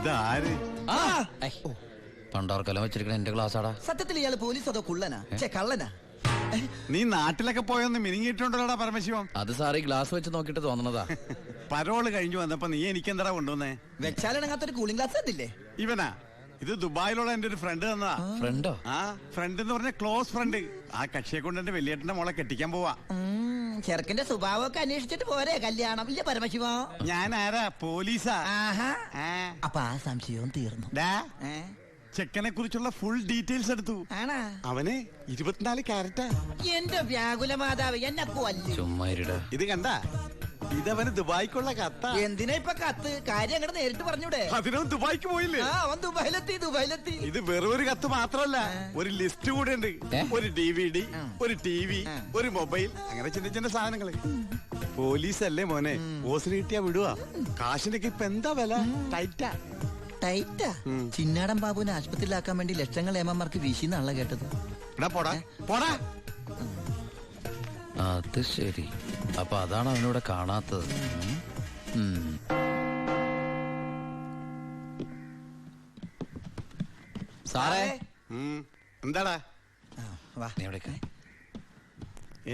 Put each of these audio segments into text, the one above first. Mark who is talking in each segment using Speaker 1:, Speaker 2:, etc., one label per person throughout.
Speaker 1: ഇതാര്?
Speaker 2: പണ്ടോർക്കെല്ലാം വെച്ചിരിക്കണ എന്റെ ക്ലാസ്സാടാ.
Speaker 3: സത്യത്തിൽ ഇയാള് പോലീസ് അതോ കുള്ളനാ കള്ളനാ?
Speaker 1: നീ നാട്ടിലൊക്കെ പോയൊന്ന് മിനിങ്ങിയിട്ടുണ്ടല്ലോടാ പരമശിവം.
Speaker 2: അത് സാറ് ഈ ഗ്ലാസ് വെച്ച് നോക്കിട്ട് തോന്നണതാ.
Speaker 1: പരോള് കഴിഞ്ഞു വന്നപ്പോ നീ എനിക്കെന്താ കൊണ്ടുവന്നേ?
Speaker 3: വെച്ചാലിനകത്തൊരു കൂളിംഗ് ഗ്ലാസ് തന്നില്ലേ?
Speaker 1: ഇവനാ? ഇത് ദുബായിലുള്ള എന്റെ ഒരു ഫ്രണ്ട് തന്നതാ.
Speaker 2: ഫ്രണ്ടോ?
Speaker 1: ആ ഫ്രണ്ട് എന്ന് പറഞ്ഞ ക്ലോസ് ഫ്രണ്ട്. ആ കക്ഷിയെ കൊണ്ട് എന്റെ വലിയേട്ടന്റെ മോളെ കെട്ടിക്കാൻ പോവാ.
Speaker 3: ചെറുക്കന്റെ സ്വഭാവമൊക്കെ അന്വേഷിച്ചിട്ട് പോരെ കല്യാണം? ഇല്ല പരമശിവ,
Speaker 1: ഞാൻ ആരാ? പോലീസാ.
Speaker 3: അപ്പൊ ആ സംശയവും തീർന്നു.
Speaker 1: ചെക്കനെ കുറിച്ചുള്ള ഫുൾ ഡീറ്റെയിൽസ് എടുത്തു. അവന് 24 ക്യാരറ്റാ.
Speaker 3: എന്റെ വ്യാകുല മാതാവ് എന്നെ കൊല്ലും.
Speaker 2: ചുമ്മാ ഇരുടാ.
Speaker 1: ഇത് കണ്ട, ഇതവന് ദുബായിക്കുള്ള കത്ത.
Speaker 3: എന്തിനാ ഇപ്പൊ കത്ത്? കാര്യം അങ്ങോട്ട് നേരിട്ട് പറഞ്ഞൂടെ?
Speaker 1: അതിനും ദുബായിക്ക് പോയില്ലേ?
Speaker 3: അവൻ ദുബായിലെത്തി.
Speaker 1: ഇത് വെറും ഒരു കത്ത് മാത്രമല്ല, ഒരു ലിസ്റ്റ് കൂടെ ഉണ്ട്. ഒരു DVD, ഒരു TV, ഒരു മൊബൈൽ, അങ്ങനെ ചിന്ന ചിന്ന സാധനങ്ങള്. പോലീസ് അല്ലേ മോനെ, ഓസിന് കിട്ടിയാ വിടുവാ. കാശിനൊക്കെ ഇപ്പൊ എന്താ വില? ടൈറ്റാ.
Speaker 3: ചിന്നാടൻ ബാബുവിനെ ആശുപത്രിയിലാക്കാൻ വേണ്ടി ലക്ഷങ്ങൾ ഏമാർക്ക് വീശിന്നാണല്ലോ കേട്ടത്.
Speaker 1: പോടാ.
Speaker 2: അത് ശരി, അപ്പൊ അതാണ് അവനോട് കാണാത്തത്. സാറേ.
Speaker 1: എന്താടാ?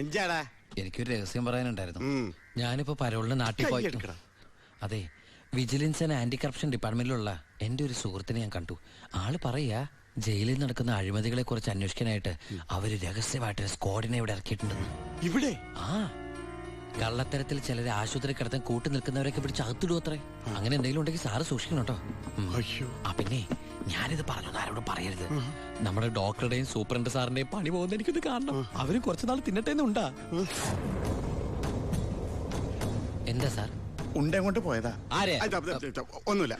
Speaker 2: എന്താടാ? എനിക്കൊരു രഹസ്യം പറയാനുണ്ടായിരുന്നു. ഞാനിപ്പോ പരോളിന് നാട്ടിൽ പോയി. അതെ, വിജിലൻസ് ആൻഡ് ആന്റി കറപ്ഷൻ ഡിപ്പാർട്ട്മെന്റിലുള്ള എന്റെ ഒരു സുഹൃത്തിനെ ഞാൻ കണ്ടു. ആള് പറയാ ജയിലിൽ നടക്കുന്ന അഴിമതികളെ കുറിച്ച് അന്വേഷിക്കാനായിട്ട് അവര് രഹസ്യമായിട്ട് സ്ക്വാഡിനെ ഇവിടെ ഇറക്കിയിട്ടുണ്ടെന്ന്.
Speaker 1: ഇവിടെ?
Speaker 2: ആ, കള്ളത്തരത്തിൽ ചിലരെ ആശുപത്രി കിടത്താൻ കൂട്ടി നിൽക്കുന്നവരൊക്കെ പിടിച്ച് അകത്തിടും അത്രേ. അങ്ങനെ എന്തെങ്കിലും ഉണ്ടെങ്കിൽ സാറ് സൂക്ഷിക്കണം കേട്ടോ. പിന്നെ ഞാനിത് പറഞ്ഞു, ആരോടും പറയരുത്. നമ്മുടെ ഡോക്ടറുടെയും സൂപ്രണ്ട് സാറിന്റെയും പണി പോകുന്ന എനിക്കിത് കാണണം. അവരും കുറച്ചുനാൾ തിന്നട്ടേന്നുണ്ടാ. എന്താ സാർ?
Speaker 1: ഉണ്ടേ കൊണ്ട് പോയതാ. ഒന്നുമില്ല.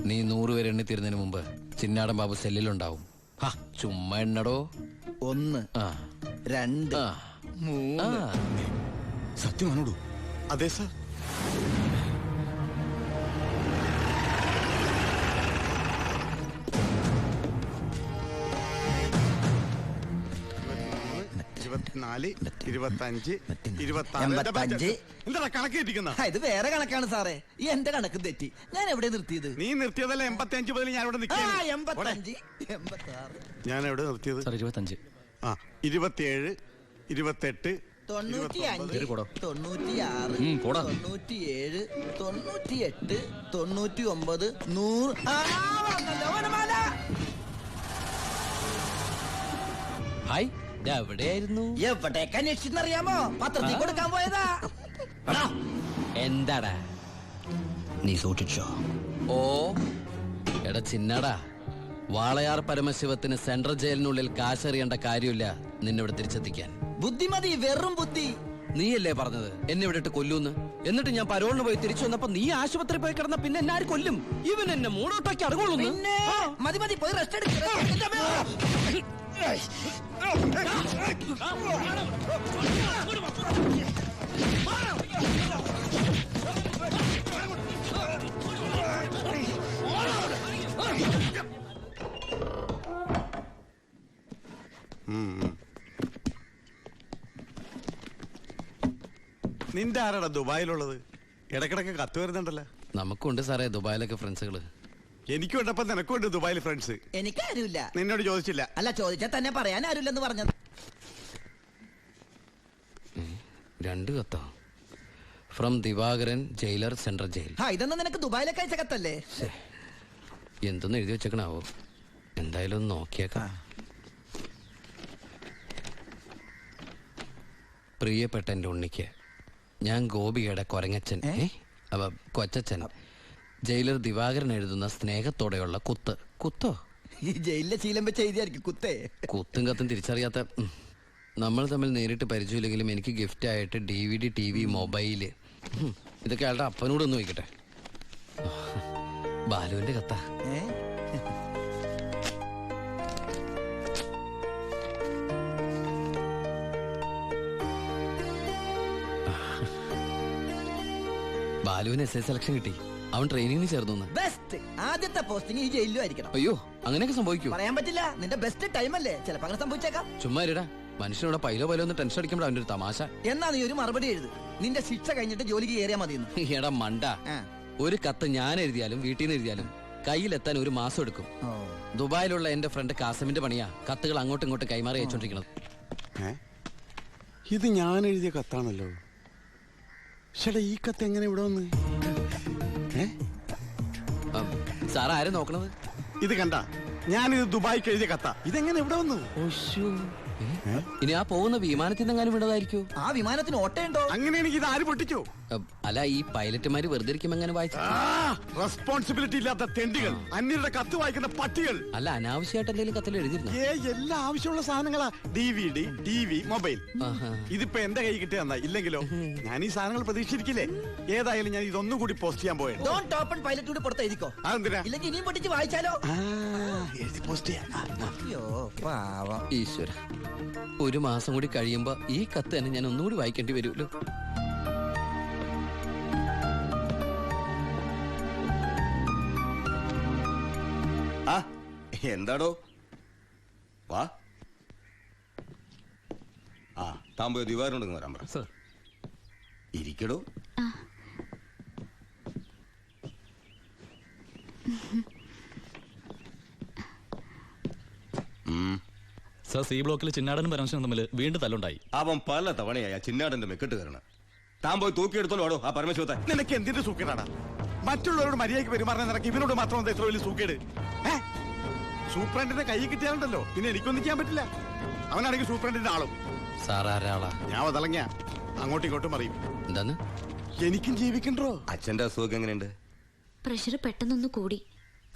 Speaker 2: നീ 100 പേര് എണ്ണി തീരുന്നതിന് മുമ്പ് ചിന്നാടൻ ബാബു സെല്ലിലുണ്ടാവും. ചുമ്മാ എണ്ണടോ.
Speaker 3: 1 2 3.
Speaker 1: സത്യമാണോടൂ? അതെ സാർ. എന്താ കണക്ക് തെറ്റിക്കുന്ന?
Speaker 3: ഇത് വേറെ കണക്കാണ് സാറേ. ഈ എന്റെ കണക്ക് തെറ്റി. ഞാൻ എവിടെ നിർത്തിയത്?
Speaker 1: നീ നിർത്തിയതല്ല 85 മുതൽ ഞാൻ ഇവിടെ നിൽക്കാം.
Speaker 3: 85 86.
Speaker 1: ഞാൻ എവിടെ നിർത്തിയത്?
Speaker 2: 25.
Speaker 1: 27 28
Speaker 3: 95 96 97 98 99 100.
Speaker 2: ഹായ്, എവിടെയായിരുന്നു?
Speaker 3: എവിടേക്ക് അന്വേഷിച്ചെന്നറിയാമോ? പത്രത്തിൽ കൊടുക്കാൻ പോയതാ.
Speaker 2: എന്താടാ
Speaker 3: നീ സൂക്ഷിച്ചോ?
Speaker 2: ഓ എടാ ചിന്നടാ, വാളയാർ പരമശിവത്തിന് സെൻട്രൽ ജയിലിനുള്ളിൽ കാശറിയേണ്ട കാര്യമില്ല നിന്നിവിടെ തിരിച്ചെത്തിക്കാൻ.
Speaker 3: ബുദ്ധിമതി, വെറും ബുദ്ധി.
Speaker 2: നീയല്ലേ പറഞ്ഞത് എന്നെ ഇവിടെ ഇട്ട് കൊല്ലൂന്ന്? എന്നിട്ട് ഞാൻ പരോളിന് പോയി തിരിച്ചു വന്നപ്പോ നീ ആശുപത്രി പോയി കിടന്ന പിന്നെ എന്നെ ആര് കൊല്ലും? ഇവൻ എന്നെ മൂടോട്ടാക്കി അടങ്ങുള്ളൂ.
Speaker 3: മതി പോയി റെസ്റ്റ് എടുക്ക.
Speaker 1: നിന്റെ ആരാടാ ദുബായിലുള്ളത്? ഇടക്കിടക്ക് കത്ത് വരുന്നുണ്ടല്ലോ.
Speaker 2: നമുക്കുണ്ട് സാറേ ദുബായിലൊക്കെ ഫ്രണ്ട്സുകള്.
Speaker 1: എനിക്കുണ്ടപ്പോ നിനക്കുണ്ട് ദുബായിൽ ഫ്രണ്ട്സ്.
Speaker 3: എനിക്കാരുമില്ല.
Speaker 1: നിന്നോട് ചോദിച്ചില്ല?
Speaker 3: അല്ല, ചോദിച്ചാൽ തന്നെ പറയാൻ ആരുമില്ലെന്ന് പറഞ്ഞത്.
Speaker 2: 2 കത്തോ? From Divakaran, jailer, central jail.
Speaker 3: ഇതൊന്നും നിനക്ക് ദുബായിലൊക്കെ അയച്ച കത്തല്ലേ?
Speaker 2: എന്തൊന്നും എഴുതി വെച്ചേക്കണാവോ? എന്തായാലും ഒന്ന് നോക്കിയേക്കാം. പ്രിയപ്പെട്ട എന്റെ ഉണ്ണിക്ക്, ഞാൻ ഗോപികയുടെ കൊരങ്ങച്ചൻ, കൊച്ചച്ചൻ, ജയിലർ ദിവാകരൻ എഴുതുന്ന സ്നേഹത്തോടെയുള്ള കുത്ത്. കുത്തോ?
Speaker 3: ഈ ജയിലിലെ ശീലം വെച്ച് എഴുതിയായിരിക്കും കുത്തേ.
Speaker 2: കുത്തും കത്തും തിരിച്ചറിയാത്ത നമ്മൾ തമ്മിൽ നേരിട്ട് പരിചയമില്ലെങ്കിലും എനിക്ക് ഗിഫ്റ്റ് ആയിട്ട് DVD, TV, മൊബൈല്, ഇതൊക്കെ അയാളുടെ അപ്പനോടൊന്ന് വയ്ക്കട്ടെ. ബാലുവിന്റെ കത്താ. ബാലുവിന് SS സെലക്ഷൻ കിട്ടി. അവൻ ട്രെയിനിങ്ങിന് ചേർന്നു.
Speaker 3: ബെസ്റ്റ്. ആദ്യത്തെ പോസ്റ്റിംഗ് ഈ ജയിലിലും ആയിരിക്കണം.
Speaker 2: അയ്യോ, അങ്ങനെയൊക്കെ സംഭവിക്കൂ?
Speaker 3: പറയാൻ പറ്റില്ല. നിന്റെ ബെസ്റ്റ് ടൈം അല്ലേ, ചിലപ്പോ അങ്ങനെ സംഭവിച്ചേക്കാം.
Speaker 2: ചുമ്മാ മനുഷ്യനോട് പൈലോ പൈലോ ഒന്ന് ടെൻഷൻ അടിക്കുമ്പോൾ അവൻ്റെ ഒരു തമാശ.
Speaker 3: എന്നാ നീ ഒരു മറുപടി എഴുത്. നിന്റെ ശിക്ഷ കഴിഞ്ഞിട്ട് ജോലിക്ക് കയറിയാ മതിയെന്ന്.
Speaker 2: എടാ മണ്ട, ഒരു കത്ത് ഞാൻ എഴുതിയാലും വീട്ടിൽ നിന്ന് എഴുതിയാലും കയ്യിലെത്താൻ ഒരു മാസം എടുക്കും. ദുബായിലുള്ള എന്റെ ഫ്രണ്ട് കാസമിന്റെ പണിയാ കത്തുകൾ അങ്ങോട്ടും ഇങ്ങോട്ടും കൈമാറി അയച്ചോണ്ടിരിക്കുന്നത്.
Speaker 1: ഇത് ഞാൻ എഴുതിയ കത്താണല്ലോ. ചേട്ടാ, ഈ കത്ത് എങ്ങനെ ഇവിടെ വന്ന്?
Speaker 2: സാർ ആരും നോക്കണത്?
Speaker 1: ഇത് കണ്ട, ഞാനിത് ദുബായിക്ക് എഴുതിയ കത്ത. ഇതെങ്ങനെ ഇവിടെ വന്നു?
Speaker 2: ഇനി ആ പോകുന്ന വിമാനത്തിൽ നിന്നെങ്ങാനും വിടതായിരിക്കോ?
Speaker 3: ആ വിമാനത്തിന് ഓട്ടയുണ്ടോ?
Speaker 1: അങ്ങനെയാണെങ്കിൽ ഇത് ആര് പൊട്ടിച്ചോ?
Speaker 2: അല്ല, ഈ പൈലറ്റുമാര് വെറുതെ ഇരിക്കുമ്പോ എങ്ങനെ വായിച്ചു?
Speaker 1: റെസ്പോൺസിബിലിറ്റി ഇല്ലാത്ത തെണ്ടികൾ, അന്യരുടെ കത്ത് വായിക്കുന്ന പട്ടികൾ.
Speaker 2: അല്ല, അനാവശ്യമായിട്ട് എന്തെങ്കിലും കത്തിൽ എഴുതിയിരുന്നു?
Speaker 1: എല്ലാ ആവശ്യമുള്ള സാധനങ്ങളാ. DVD, TV, mobile. ഇതിപ്പോ എന്റെ കൈ കിട്ടിയ നന്നായി. ഇല്ലെങ്കിലോ ഞാൻ ഈ സാധനങ്ങൾ പ്രതീക്ഷിച്ചിരിക്കില്ലേ? ഏതായാലും ഞാൻ ഇതൊന്നും കൂടി പോസ്റ്റ് ചെയ്യാൻ പോയത്.
Speaker 3: പൈലറ്റ് പുറത്ത് എഴുതിക്കോ.
Speaker 1: അതെന്തിനാ?
Speaker 3: ഇല്ലെങ്കിൽ ഇനിയും പൊട്ടിച്ച് വായിച്ചാലോ?
Speaker 1: എഴുതി പോസ്റ്റ് ചെയ്യാം.
Speaker 2: ഈശ്വര, ഒരു മാസം കൂടി കഴിയുമ്പോ ഈ കത്ത് തന്നെ ഞാൻ ഒന്നുകൂടി വായിക്കേണ്ടി വരുമല്ലോ.
Speaker 4: എന്താടോ? വാ. താൻ പോയി ദിവാരുണ്ടെന്ന് വരാൻ പറ. ഇരിക്കടോ.
Speaker 5: സർ, സി ബ്ലോക്കിൽ ചിന്നാടനും പരമശിവനും തമ്മിൽ വീണ്ടും തല്ലുണ്ടായി.
Speaker 4: അവൻ പല തവണയായി ചിന്നാടന്റെ മെക്കെട്ട് കയറണം. താൻ പോയി തൂക്കിയെടുത്തോളൂ ആ പരമശിവത്തെ.
Speaker 1: നിനക്ക് എന്തിന്റെ സൂക്കേടാണ്? മറ്റുള്ളവരോട് മര്യാദയ്ക്ക് പെരുമാറുന്ന നിനക്ക് ഇവനോട് മാത്രം എന്താ ഇത്ര വലിയ സൂക്കേട്? സൂപ്രണ്ടിന്റെ കൈ കിട്ടിയാലുണ്ടല്ലോ പിന്നെ എനിക്കൊന്നും ചെയ്യാൻ പറ്റില്ല. അവനാണെങ്കിൽ സൂപ്രണ്ടിന്റെ ആളും.
Speaker 2: സാറാരാളാ?
Speaker 1: ഞാൻ വതളങ്ങിയ അങ്ങോട്ടും ഇങ്ങോട്ടും പറയും.
Speaker 2: എന്താന്ന്?
Speaker 1: എനിക്കും ജീവിക്കണ്ടോ?
Speaker 4: അച്ഛന്റെ അസുഖം എങ്ങനെയുണ്ട്?
Speaker 6: പ്രഷർ പെട്ടെന്നൊന്ന് കൂടി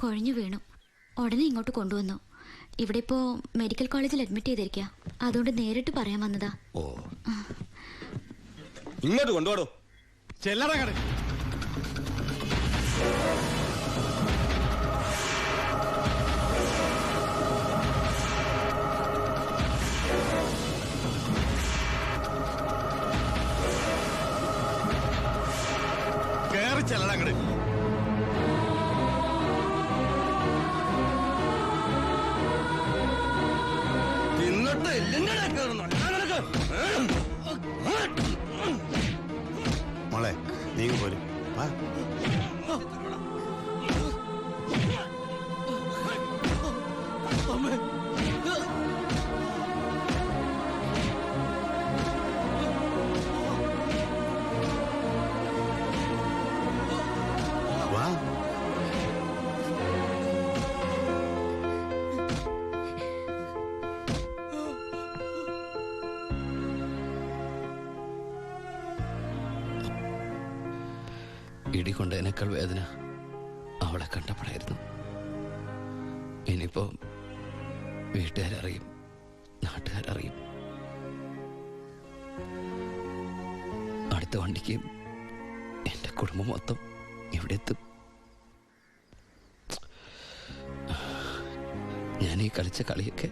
Speaker 6: കുഴഞ്ഞു വീണു. ഉടനെ ഇങ്ങോട്ട് കൊണ്ടുവന്നു. ഇവിടെ ഇപ്പോ മെഡിക്കൽ കോളേജിൽ അഡ്മിറ്റ് ചെയ്തിരിക്കുക. അതുകൊണ്ട് നേരിട്ട് പറയാൻ വന്നതാ.
Speaker 4: ഓ, ഇങ്ങോട്ട് കൊണ്ടുപോടോ.
Speaker 1: ചെല്ലറങ്ങട്. കേറി ചെല്ലറങ്ങട്. മോളെ, നീ പോലും
Speaker 2: ഇടികൊണ്ടതിനേക്കാൾ വേദന അവളെ കണ്ടപ്പോഴായിരുന്നു. ഇനിയിപ്പോ വീട്ടുകാരറിയും, നാട്ടുകാരറിയും. അടുത്ത വണ്ടിക്ക് എന്റെ കുടുംബം മൊത്തം ഇവിടെ എത്തും. ഞാൻ ഈ കളിച്ച കളിയൊക്കെ